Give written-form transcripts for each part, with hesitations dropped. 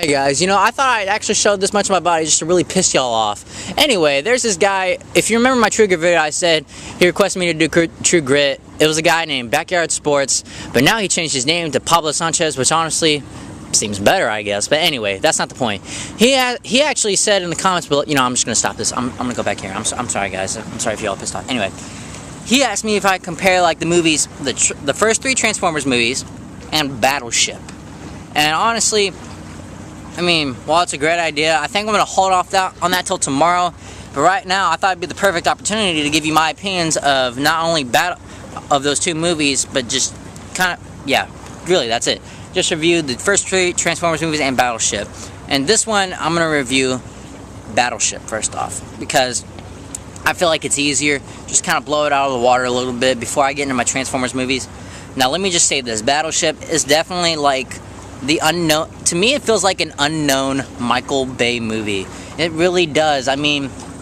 Hey guys, I thought I'd actually show this much of my body just to really piss y'all off. Anyway, there's this guy. If you remember my True Grit video, I said he requested me to do True Grit. It was a guy named Backyard Sports, but now he changed his name to Pablo Sanchez, which honestly seems better, I guess. But anyway, that's not the point. He actually said in the comments below, I'm just gonna stop this. I'm gonna go back here. I'm sorry, guys. I'm sorry if y'all pissed off. Anyway, he asked me if I compare like the movies, the first 3 Transformers movies, and Battleship. And honestly, while it's a great idea, I think I'm going to hold off on that till tomorrow. But right now, I thought it'd be the perfect opportunity to give you my opinions of not only of those 2 movies, but just really, that's it. Just review the first 3 Transformers movies and Battleship. And this one, I'm going to review Battleship first off, because I feel like it's easier. Just kind of blow it out of the water a little bit before I get into my Transformers movies. Now, let me just say this. Battleship is definitely like the unknown. To me, it feels like an unknown Michael Bay movie. It really does.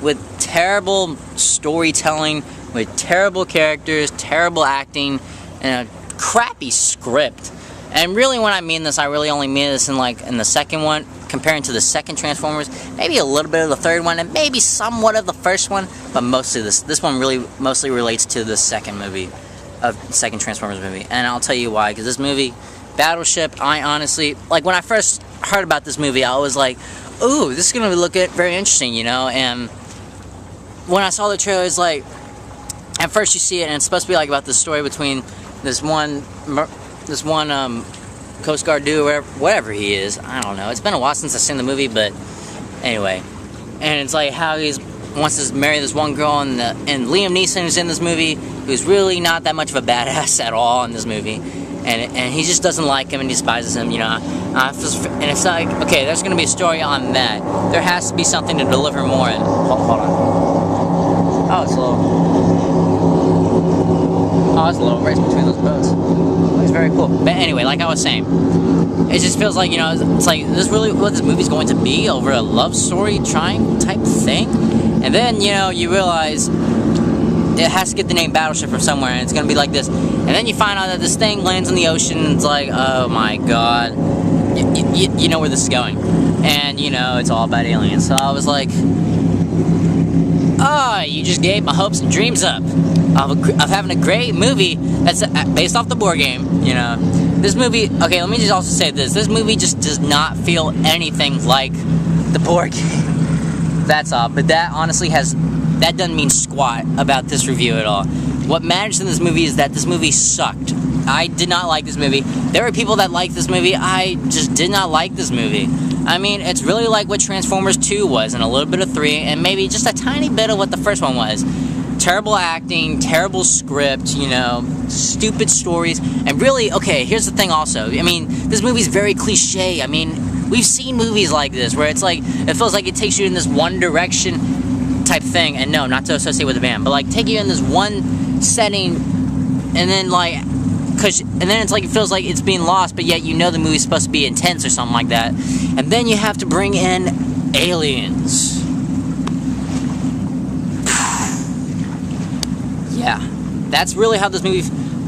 With terrible storytelling, with terrible characters, terrible acting, and a crappy script. And really, when I mean this, I really only mean this in the second one, comparing to the second Transformers, maybe a little bit of the third one, and maybe somewhat of the first one, but mostly this one really mostly relates to the second Transformers movie. And I'll tell you why, because this movie, Battleship, I honestly, when I first heard about this movie, I was like, ooh, this is going to look very interesting, and when I saw the trailer, it's like, at first you see it, and it's supposed to be about the story between this one Coast Guard dude, or whatever he is, I don't know, it's been a while since I've seen the movie, but anyway, and it's like how he wants to marry this one girl, and Liam Neeson is in this movie, who's really not that much of a badass at all in this movie. And he just doesn't like him and despises him, and it's like, okay, there's going to be a story on that. There has to be something to deliver more in. Hold on. Oh, it's a little race between those boats. It's very cool. But anyway, like I was saying, it just feels like, it's like, this is really what this movie's going to be, over a love story trying type thing. And then, you realize it has to get the name Battleship from somewhere, and it's going to be like this. And then you find out that this thing lands in the ocean, and it's like, oh my god. You know where this is going. And, it's all about aliens. So I was like, oh, you just gave my hopes and dreams up of having a great movie that's based off the board game, This movie, okay, let me just also say this. This movie just does not feel anything like the board game. That's all. But that honestly that doesn't mean squat about this review at all. What matters in this movie is that this movie sucked. I did not like this movie. There were people that liked this movie. I just did not like this movie. It's really like what Transformers 2 was, and a little bit of 3, and maybe just a tiny bit of what the first one was. Terrible acting, terrible script, stupid stories, and really, okay, here's the thing also. This movie's very cliche. We've seen movies like this, where it's like, it feels like it takes you in this one direction type thing, and no, not to associate with the band, but take you in this one setting, and then it's like it feels like it's being lost, but yet the movie's supposed to be intense or something like that, and then you have to bring in aliens. Yeah, that's really how this movie.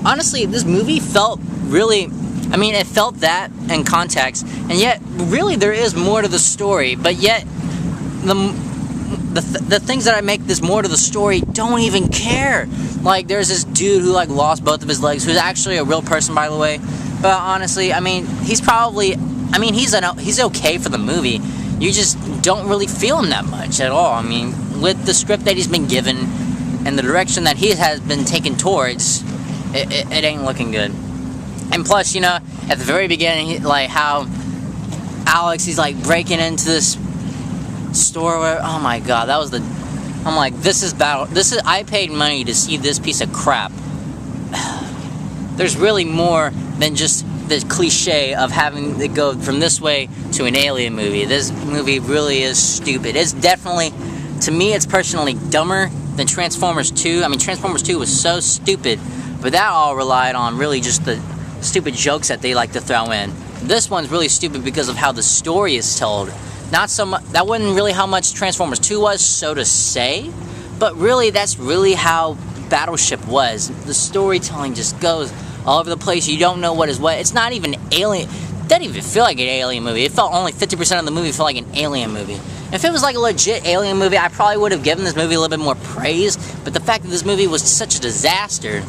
Honestly, this movie felt really. It felt that in context, and yet really there is more to the story, but yet the things that I make this more to the story don't even care. There's this dude who lost both of his legs, who's actually a real person, by the way. But honestly, he's probably, he's okay for the movie. You just don't really feel him that much at all. With the script that he's been given and the direction that he has been taken towards, it ain't looking good. And plus, at the very beginning, how Alex, he's breaking into this store where, oh my god, I'm like, I paid money to see this piece of crap. There's really more than just the cliche of having to go from this way to an alien movie. This movie really is stupid. It's definitely, to me, it's personally dumber than Transformers 2. Transformers 2 was so stupid, but that all relied on really just the stupid jokes that they like to throw in. This one's really stupid because of how the story is told. Not so much, that wasn't really how much Transformers 2 was, so to say, but really, that's really how Battleship was. The storytelling just goes all over the place. You don't know what is what. It's not even alien. didn't even feel like an alien movie. It felt only 50% of the movie felt like an alien movie. If it was like a legit alien movie, I probably would have given this movie a little bit more praise, but the fact that this movie was such a disaster,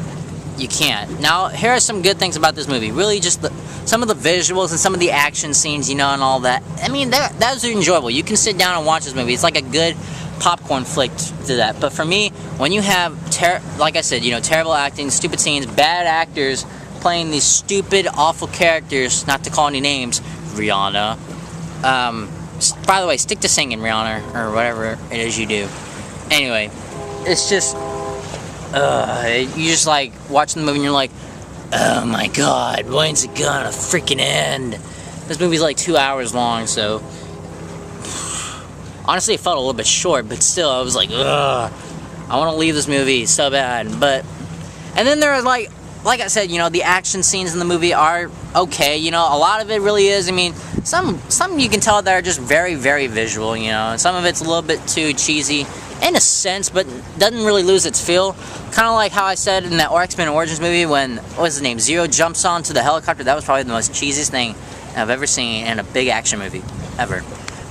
you can't. Now, here are some good things about this movie. Really, just some of the visuals and some of the action scenes, you know, and all that. I mean, those are enjoyable. You can sit down and watch this movie. It's like a good popcorn flick to that. But for me, when you have, like I said, you know, terrible acting, stupid scenes, bad actors playing these stupid, awful characters, not to call any names, Rihanna. By the way, stick to singing, Rihanna, or whatever it is you do. Anyway, it's just, you just like watching the movie and you're like, oh my god, when's it gonna freaking end? This movie's like 2 hours long, so honestly it felt a little bit short, but still I was like, ugh, I want to leave this movie so bad. But and then there are like I said, you know, the action scenes in the movie are okay, you know, a lot of it really is. I mean, some you can tell that are just very, very visual, you know, and some of it's a little bit too cheesy in a sense, but doesn't really lose its feel. Kind of like how I said in that X-Men Origins movie when, what was his name, Zero jumps onto the helicopter. That was probably the most cheesiest thing I've ever seen in a big action movie, ever.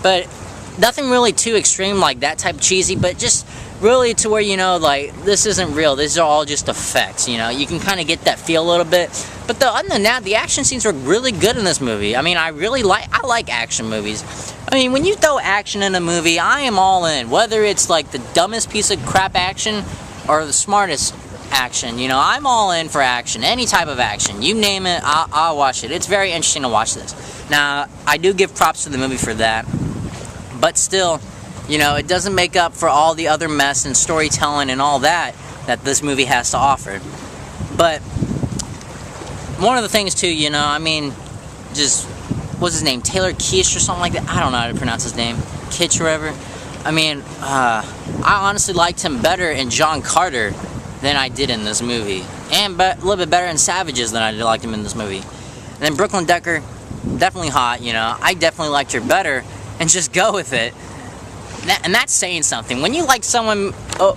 But nothing really too extreme like that type of cheesy, but just really to where, you know, like, this isn't real. These are all just effects, you know. You can kind of get that feel a little bit. But other than that, the action scenes were really good in this movie. I mean, I like action movies. I mean, when you throw action in a movie, I am all in. Whether it's like the dumbest piece of crap action or the smartest action, you know, I'm all in for action. Any type of action. You name it, I'll watch it. It's very interesting to watch this. Now, I do give props to the movie for that. But still, you know, it doesn't make up for all the other mess and storytelling and all that this movie has to offer. But one of the things too, you know, I mean, just, what's his name, Taylor Kitsch or something like that? I don't know how to pronounce his name. Kitsch or whatever. I mean, I honestly liked him better in John Carter than I did in this movie. And a little bit better in Savages than I liked him in this movie. And then Brooklyn Decker, definitely hot, you know. I definitely liked her better. And just go with it. And that's saying something. When you like someone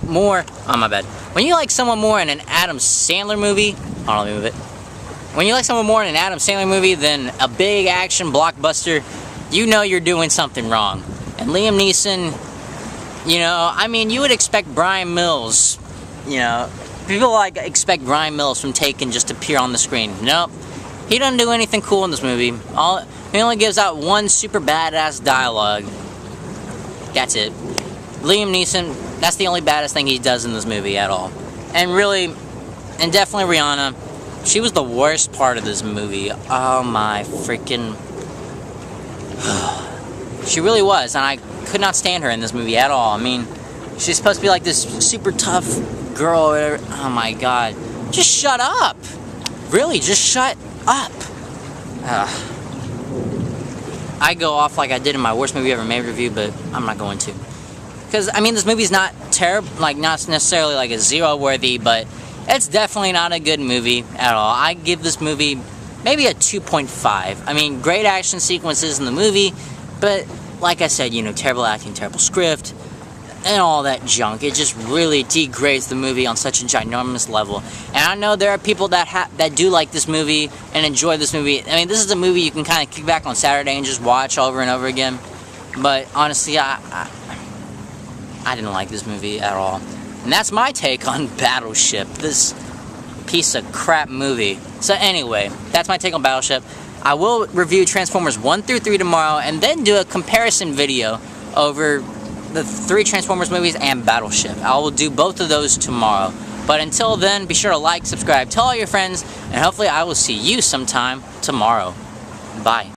more... Oh, my bad. When you like someone more in an Adam Sandler movie... Hold on, let me move it. When you like someone more in an Adam Sandler movie than a big action blockbuster, you know you're doing something wrong. And Liam Neeson, you know, I mean, you would expect Brian Mills, you know... People like expect Brian Mills from Taken just to appear on the screen. Nope. He doesn't do anything cool in this movie. He only gives out one super badass dialogue. That's it. Liam Neeson, that's the only badass thing he does in this movie at all. And really, and definitely Rihanna, she was the worst part of this movie. Oh my freaking... She really was, and I could not stand her in this movie at all. I mean, she's supposed to be like this super tough girl or whatever. Oh my god. Just shut up! Really, just shut up! I go off like I did in my worst movie ever made review, but I'm not going to. Because, I mean, this movie's not terrible, like, not necessarily like a zero worthy, but it's definitely not a good movie at all. I give this movie maybe a 2.5. I mean, great action sequences in the movie, but like I said, you know, terrible acting, terrible script, and all that junk. It just really degrades the movie on such a ginormous level. And I know there are people that do like this movie and enjoy this movie. I mean, this is a movie you can kind of kick back on Saturday and just watch over and over again. But honestly, I didn't like this movie at all. And that's my take on Battleship, this piece of crap movie. So anyway, that's my take on Battleship. I will review Transformers 1 through 3 tomorrow and then do a comparison video over the 3 Transformers movies and Battleship. I will do both of those tomorrow. But until then, be sure to like, subscribe, tell all your friends, and hopefully I will see you sometime tomorrow. Bye.